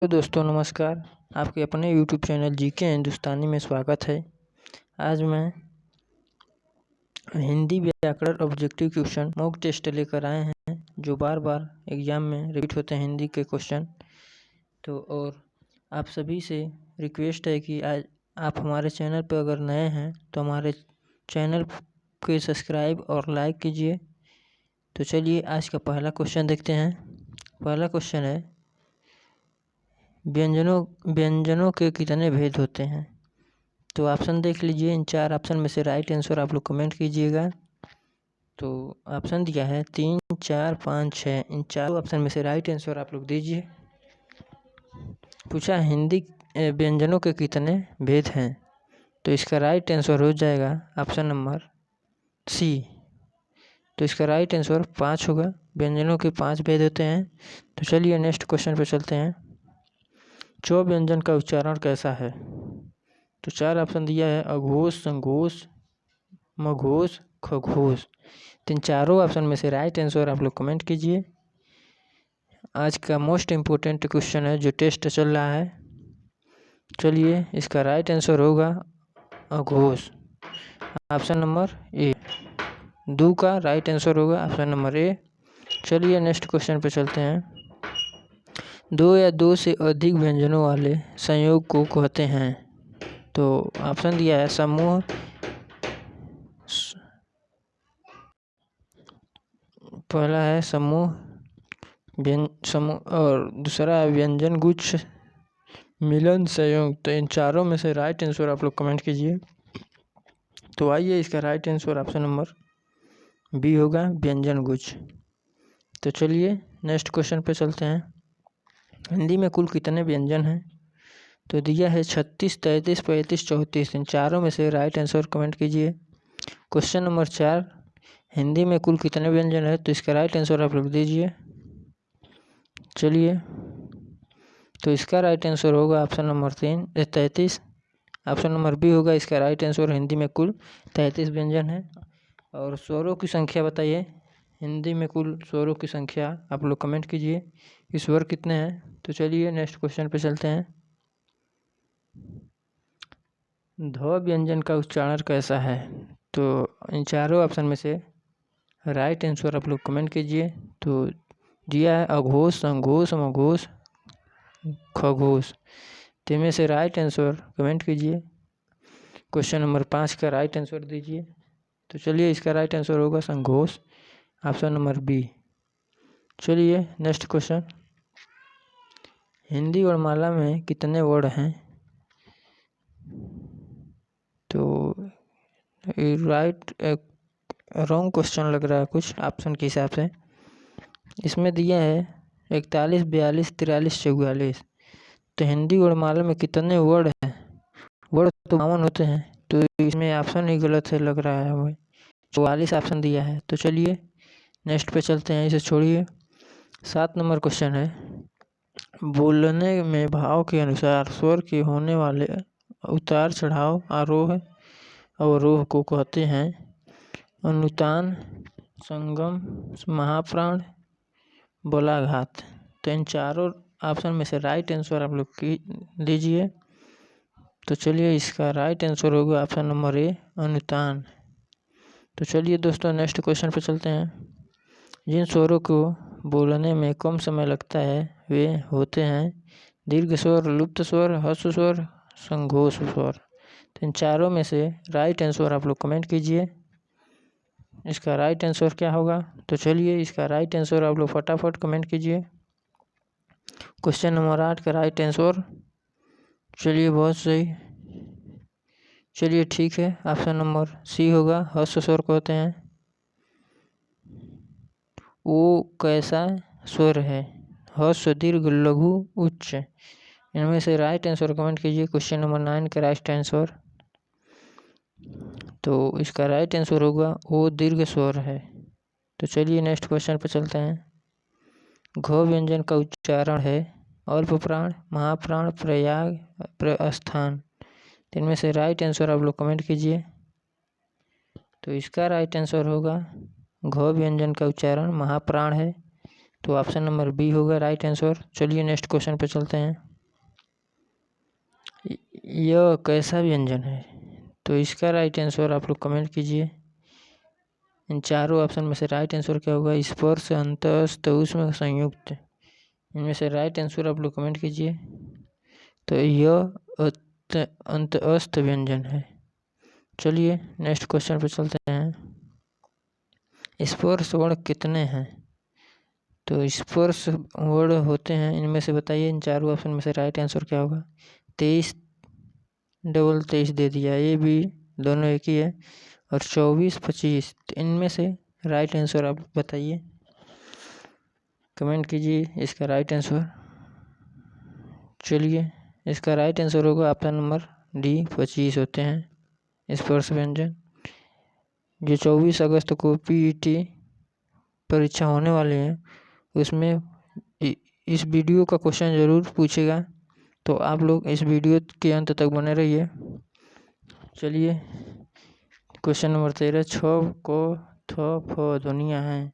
तो दोस्तों नमस्कार, आपके अपने YouTube चैनल जीके हिंदुस्तानी में स्वागत है। आज मैं हिंदी व्याकरण ऑब्जेक्टिव क्वेश्चन मॉक टेस्ट लेकर आए हैं, जो बार बार एग्जाम में रिपीट होते हैं हिंदी के क्वेश्चन। तो और आप सभी से रिक्वेस्ट है कि आज आप हमारे चैनल पर अगर नए हैं तो हमारे चैनल को सब्सक्राइब और लाइक कीजिए। तो चलिए आज का पहला क्वेश्चन देखते हैं। पहला क्वेश्चन है, व्यंजनों के कितने भेद होते हैं? तो ऑप्शन देख लीजिए। इन 4 ऑप्शन में से राइट आंसर आप लोग कमेंट कीजिएगा। तो ऑप्शन दिया है 3, 4, 5, 6। इन 4 ऑप्शन में से राइट आंसर आप लोग दीजिए। पूछा हिंदी व्यंजनों के कितने भेद हैं? तो इसका राइट आंसर हो जाएगा ऑप्शन नंबर सी। तो इसका राइट आंसर 5 होगा। व्यंजनों के 5 भेद होते हैं। तो चलिए नेक्स्ट क्वेश्चन पे चलते हैं। चौ व्यंजन का उच्चारण कैसा है? तो 4 ऑप्शन दिया है, अघोष, संघोष, मघोष, खघोष। तो इन चारों ऑप्शन में से राइट आंसर आप लोग कमेंट कीजिए। आज का मोस्ट इम्पोर्टेंट क्वेश्चन है जो टेस्ट चल रहा है। चलिए इसका राइट आंसर होगा अघोष, ऑप्शन नंबर ए। 2 का राइट आंसर होगा ऑप्शन नंबर ए। चलिए नेक्स्ट क्वेश्चन पे चलते हैं। 2 या 2 से अधिक व्यंजनों वाले संयोग को कहते हैं? तो ऑप्शन दिया है समूह, पहला है समूह और दूसरा है व्यंजन गुच्छ, मिलन, संयोग। तो इन चारों में से राइट आंसर आप लोग कमेंट कीजिए। तो आइए इसका right answer option number B होगा, व्यंजन गुच्छ। तो चलिए नेक्स्ट क्वेश्चन पे चलते हैं। हिंदी में कुल कितने व्यंजन हैं? तो दिया है 36, 33, 35, 34। इन चारों में से राइट आंसर कमेंट कीजिए। क्वेश्चन नंबर 4, हिंदी में कुल कितने व्यंजन है? तो इसका राइट आंसर आप लोग दीजिए। चलिए तो इसका राइट आंसर होगा option number 3, 33। Option number B होगा इसका राइट आंसर। हिंदी में कुल 33 व्यंजन है। और स्वरों की संख्या बताइए। हिंदी में कुल स्वरों की संख्या आप लोग कमेंट कीजिए कि स्वर कितने हैं। तो चलिए नेक्स्ट क्वेश्चन पे चलते हैं। ध व्यंजन का उच्चारण कैसा है? तो इन चारों ऑप्शन में से राइट आंसर आप लोग कमेंट कीजिए। तो दिया है अघोष, संघोष, मघोष, खघोष। इनमें से राइट आंसर कमेंट कीजिए। क्वेश्चन नंबर 5 का राइट आंसर दीजिए। तो चलिए इसका राइट आंसर होगा संघोष, ऑप्शन नंबर बी। चलिए नेक्स्ट क्वेश्चन। हिंदी वर्णमाला में कितने वर्ड हैं? तो राइट रॉन्ग क्वेश्चन लग रहा है कुछ ऑप्शन के हिसाब से। इसमें दिया है 41, 42, 43, 44। तो हिंदी वर्णमाला में कितने वर्ड हैं? वर्ड तो 52 होते हैं। तो इसमें ऑप्शन ही गलत है लग रहा है हमें। 44 ऑप्शन दिया है। तो चलिए नेक्स्ट पे चलते हैं, इसे छोड़िए। 7 नंबर क्वेश्चन है, बोलने में भाव के अनुसार स्वर के होने वाले उतार चढ़ाव, आरोह अवरोह को कहते हैं? अनुतान, संगम, महाप्राण, बोलाघात। तो इन चारों ऑप्शन में से राइट आंसर आप लोग दीजिए। तो चलिए इसका राइट आंसर होगा ऑप्शन नंबर ए, अनुतान। तो चलिए दोस्तों नेक्स्ट क्वेश्चन पे चलते हैं। जिन स्वरों को बोलने में कम समय लगता है वे होते हैं दीर्घ स्वर, लुप्त स्वर, ह्रस्व स्वर, संघोष स्वर। तो इन चारों में से राइट आंसर आप लोग कमेंट कीजिए। इसका राइट आंसर क्या होगा? तो चलिए इसका राइट आंसर आप लोग फटाफट कमेंट कीजिए। क्वेश्चन नंबर 8 का राइट आंसर, चलिए बहुत सही। चलिए ठीक है, ऑप्शन नंबर सी होगा, ह्रस्व स्वर कहते हैं। वो कैसा स्वर है? ह्रस्व, दीर्घ, लघु, उच्च। इनमें से राइट आंसर कमेंट कीजिए। क्वेश्चन नंबर 9 का राइट आंसर, तो इसका राइट आंसर होगा वो दीर्घ स्वर है। तो चलिए नेक्स्ट क्वेश्चन पर चलते हैं। घ व्यंजन का उच्चारण है अल्प प्राण, महाप्राण, प्रयाग, प्रस्थान। इनमें से राइट आंसर आप लोग कमेंट कीजिए। तो इसका राइट आंसर होगा घ व्यंजन का उच्चारण महाप्राण है। तो ऑप्शन नंबर बी होगा राइट आंसर। चलिए नेक्स्ट क्वेश्चन पे चलते हैं। यह कैसा व्यंजन है? तो इसका राइट आंसर आप लोग कमेंट कीजिए। इन चारों ऑप्शन में से राइट आंसर क्या होगा? स्पर्श, अंतःस्थ, ऊष्म, संयुक्त। इनमें से राइट आंसर आप लोग कमेंट कीजिए। तो यह अंतःस्थ व्यंजन है। चलिए नेक्स्ट क्वेश्चन पे चलते हैं। स्पर्श वर्ण कितने हैं? तो स्पर्श वर्ण होते हैं, इनमें से बताइए, इन चारों ऑप्शन में से राइट आंसर क्या होगा? 23, डबल 23 दे दिया, ये भी दोनों एक ही है। और 24, 25, इनमें से राइट आंसर आप बताइए, कमेंट कीजिए इसका राइट आंसर। चलिए इसका राइट आंसर होगा ऑप्शन नंबर डी, 25 होते हैं स्पर्श व्यंजन। जो 24 अगस्त को पीईटी परीक्षा होने वाली है, उसमें इस वीडियो का क्वेश्चन ज़रूर पूछेगा, तो आप लोग इस वीडियो के अंत तक बने रहिए। चलिए क्वेश्चन नंबर 13, 6 को थ फ ध्वनियाँ हैं,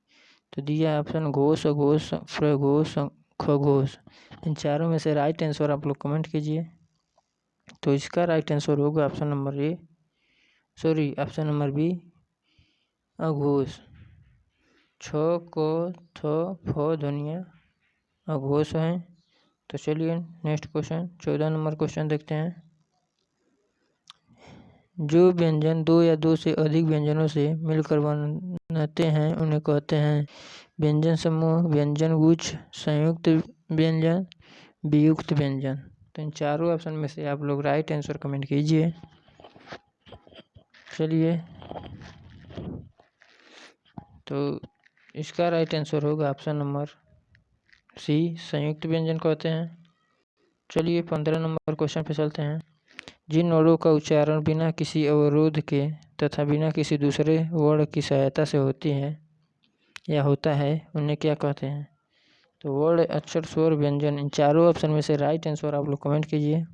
तो दिया ऑप्शन घोष, अघोष, प्रघोष, खघोष। इन चारों में से राइट आंसर आप लोग कमेंट कीजिए। तो इसका राइट आंसर होगा ऑप्शन नंबर बी, अघोष। 6 को थ फ ध्वनियाँ अघोष हैं। तो चलिए नेक्स्ट क्वेश्चन 14 नंबर क्वेश्चन देखते हैं। जो व्यंजन दो या दो से अधिक व्यंजनों से मिलकर बनते हैं उन्हें कहते हैं व्यंजन समूह, व्यंजन गुच्छ, संयुक्त व्यंजन, वियुक्त व्यंजन। तो इन चारों ऑप्शन में से आप लोग राइट आंसर कमेंट कीजिए। चलिए तो इसका राइट आंसर होगा ऑप्शन नंबर सी, संयुक्त व्यंजन कहते हैं। चलिए 15 नंबर क्वेश्चन पे चलते हैं। जिन वर्णों का उच्चारण बिना किसी अवरोध के तथा बिना किसी दूसरे वर्ण की सहायता से होती है या होता है उन्हें क्या कहते हैं? तो वर्ण, अक्षर, स्वर, व्यंजन, इन चारों ऑप्शन में से राइट आंसर आप लोग कमेंट कीजिए।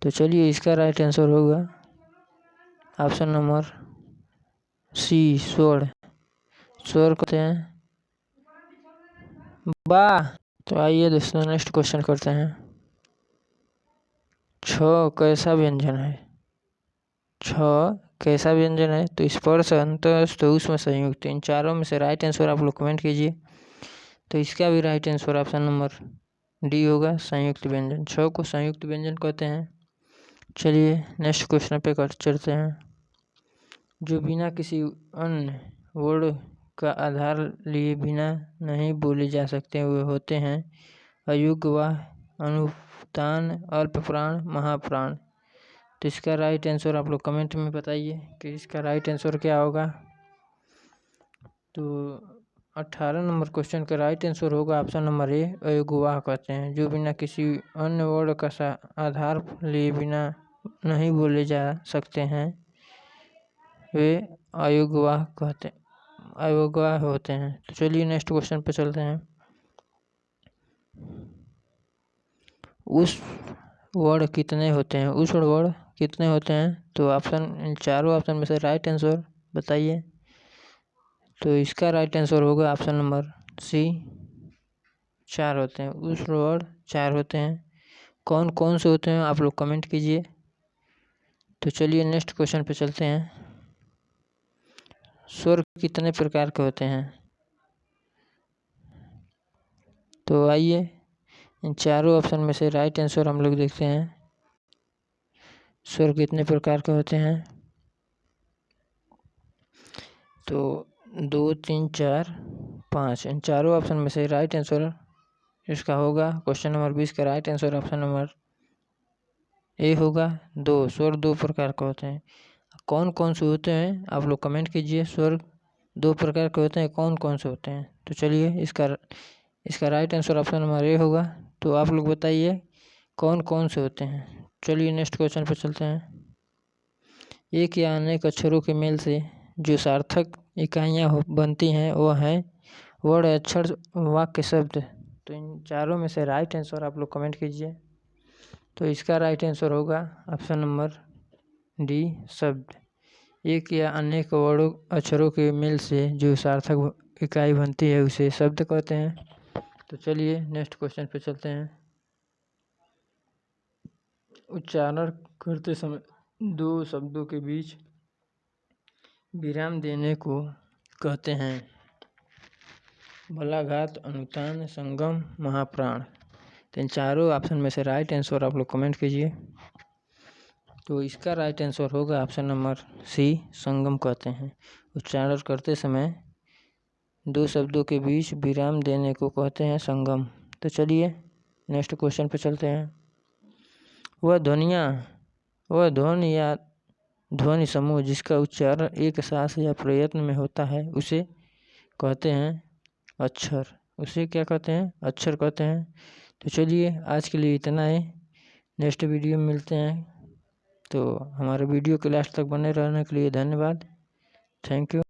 तो चलिए इसका राइट आंसर होगा ऑप्शन नंबर सी, स्वर। स्वर कहते हैं वाह। तो आइए दोस्तों नेक्स्ट क्वेश्चन करते हैं। 6 कैसा व्यंजन है? 6 कैसा व्यंजन है? तो स्पर्श, अंतःस्थ, ऊष्म, संयुक्त। इन चारों में से राइट आंसर आप लोग कमेंट कीजिए। तो इसका भी right answer option number D होगा, संयुक्त व्यंजन। 6 को संयुक्त व्यंजन कहते हैं। चलिए नेक्स्ट क्वेश्चन पे चलते हैं। जो बिना किसी अन्य वर्ण का आधार लिए बिना नहीं बोले जा सकते वे होते हैं अयुग्मवाह, अनुतान, अल्प प्राण, महाप्राण। तो इसका राइट आंसर आप लोग कमेंट में बताइए कि इसका राइट आंसर क्या होगा। तो 18 नंबर क्वेश्चन का राइट आंसर होगा ऑप्शन नंबर ए, अयुग्मवाह कहते हैं। जो बिना किसी अन्य वर्ण का आधार लिए बिना नहीं बोले जा सकते हैं वे अयुग्मवाह होते हैं। तो चलिए नेक्स्ट क्वेश्चन पे चलते हैं। उस वर्ण कितने होते हैं? उस वर्ण कितने होते हैं? तो इन चारों ऑप्शन में से राइट आंसर बताइए। तो इसका राइट आंसर होगा ऑप्शन नंबर सी, 4 होते हैं। उस वर्ण 4 होते हैं। कौन कौन से होते हैं आप लोग कमेंट कीजिए। तो चलिए नेक्स्ट क्वेश्चन पे चलते हैं। स्वर कितने प्रकार के होते हैं? तो आइए इन चारों ऑप्शन में से राइट आंसर हम लोग देखते हैं। स्वर कितने प्रकार के होते हैं? तो 2, 3, 4, 5। इन चारों ऑप्शन में से राइट आंसर इसका होगा क्वेश्चन नंबर 20 का right answer option number A होगा, 2। स्वर 2 प्रकार के होते हैं। कौन कौन से होते हैं आप लोग कमेंट कीजिए। स्वर 2 प्रकार के होते हैं, कौन कौन से होते हैं? तो चलिए इसका right answer option number A होगा। तो आप लोग बताइए कौन कौन से होते हैं। चलिए नेक्स्ट क्वेश्चन पर चलते हैं। एक या अनेक अक्षरों के मेल से जो सार्थक इकाइयाँ बनती हैं वह हैं वर्ण, अक्षर, वाक्य, शब्द। तो इन चारों में से राइट आंसर आप लोग कमेंट कीजिए। तो इसका राइट आंसर होगा ऑप्शन नंबर डी, शब्द। एक या अनेक वर्णों, अक्षरों के मेल से जो सार्थक इकाई बनती है उसे शब्द कहते हैं। तो चलिए नेक्स्ट क्वेश्चन पे चलते हैं। उच्चारण करते समय दो शब्दों के बीच विराम देने को कहते हैं? बलाघात, अनुतान, संगम, महाप्राण। तो इन चारों ऑप्शन में से राइट आंसर आप लोग कमेंट कीजिए। तो इसका राइट आंसर होगा ऑप्शन नंबर सी, संगम कहते हैं। उच्चारण करते समय दो शब्दों के बीच विराम देने को कहते हैं संगम। तो चलिए नेक्स्ट क्वेश्चन पे चलते हैं। वह ध्वनि या ध्वनि समूह जिसका उच्चारण एक सांस या प्रयत्न में होता है उसे कहते हैं अक्षर। उसे क्या कहते हैं? अक्षर कहते हैं। तो चलिए आज के लिए इतना ही, नेक्स्ट वीडियो में मिलते हैं। तो हमारे वीडियो के लास्ट तक बने रहने के लिए धन्यवाद। Thank you.